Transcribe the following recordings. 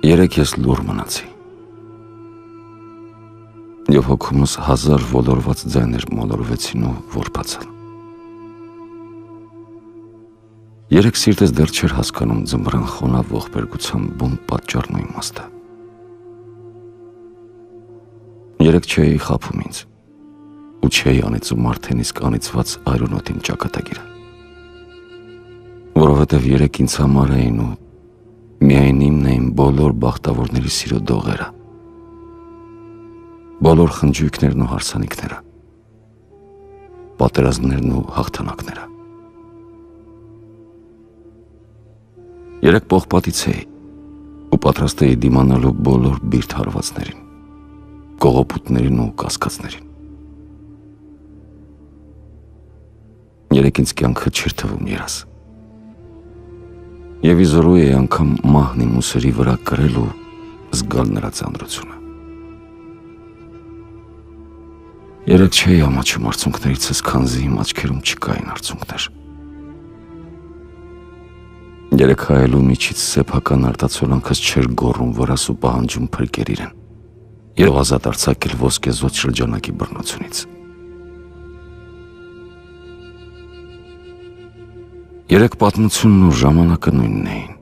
Երեկ ես լուր մնացի և հոգումս հազար ոլորված ձայներ մոլորվեցին ու որբացան։ Երեկ սիրտս դեռ չէր հասկանում ձմռան խոնավ ողբերգության բուն պատճառն ու իմաստը։ Երեկ չէի խաբում ինձ ու չէի անիծում արդեն իսկ անիծված այրոնոտին ճակատագիրը, որովհետև երեկ ինձ համար էին ու միայն իմն էին բոլոր բախտավորների սիրո դողերը, բոլոր խնջույքներն ու հարսանիքները, պատերազմներն ու հաղթանակները։ Երեկ պողպատից էի ու պատրաստ էի դիմանալու բոլոր բիրտ հարվածներին, կողոպուտներին ու կասկածներին։ Երեկ ինձ կյանքը չէր թվում երաս և իզորու էի անգամ մահն իմ ուսերի վրա կրել ու զգալ նրա ծանրությունը։ Երեկ չէի ամաչում արցունքներիցս, քանզի իմ աչքերում չկային արցունքներ։ Երեկ հայելու միջից սեփական արտացոլանքս չէր գոռում վրաս ու պահանջում փրկել իրեն և ազատ արձակել ոսկեզօծ շրջանակի բռնությունից։ Երեկ պատմությունն ու ժամանակը նույնն էին,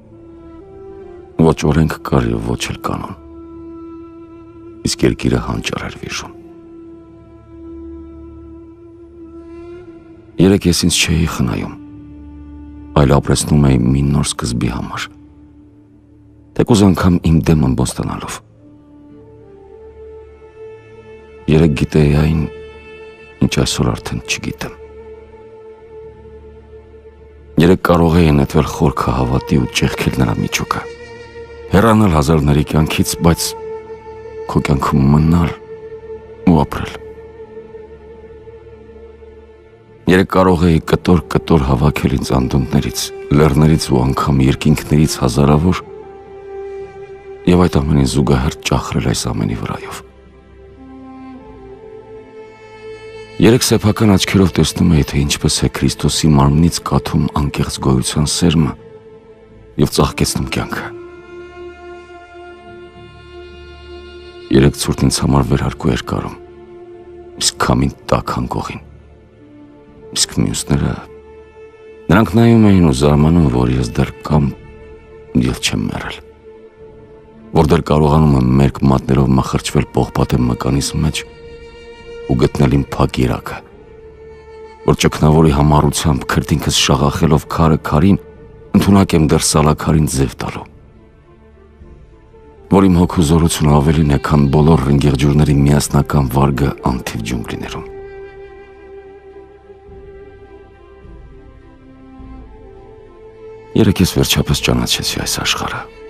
ոչ օրենք կար և ոչ էլ կանոն, իսկ երկիրը հանճար էր վիժում։ Երեկ ես ինձ չէի խնայում, այլ ապրեցնում էի մի նոր սկզբի համար, թեկուզ անգամ իմ դեմ ըմբոստանալով։ Երեկ գիտեի այն, ինչ այսօր արդեն չգիտեմ։ Երեկ կարող էի նետվել խորքը հավատի ու ճեղքել նրա միջուկը, հեռանալ հազարների կյանքից, բայց քո կյանքում մնալ ու ապրել։ Երեկ կարող էի կտոր հավաքել ինձ անդունդներից, լեռներից ու անգամ երկինքներից հազարավոր և այդ ամենին զուգահեռ ճախրել այս ամենի վրայով։ Երեկ սեփական աչքերով տեսնում էի, թե ինչպես է Քրիստոսի մարմնից կաթում անկեղծ գոյության սերմը և ծաղկեցնում կյանքը։ Երեկ ցուրտ ինձ համար վերարկու էր կարում, իսկ քամին տաք անկողին, իսկ մյուսները, նրանք նայում էին ու զարմանում, որ ես դեռ կամ և չեմ մեռել, որ դեռ կարողանում եմ մերկ մատներով մխրճվել պողպատե մկանիս մեջ ու գտնել իմ փակ երակը, որ ճգնավորի համառությամբ քրտինքս շաղախելով քարը քարին ընդունակ եմ դեռ սալաքարին ձև տալու, որ իմ հոգու զորությունը ավելին է, քան բոլոր ռնգեղջյուրների միասնական վարգը անթիվ ջունգլիներում։ Երեկ ես վերջապես ճանաչեցի այս աշխարհը։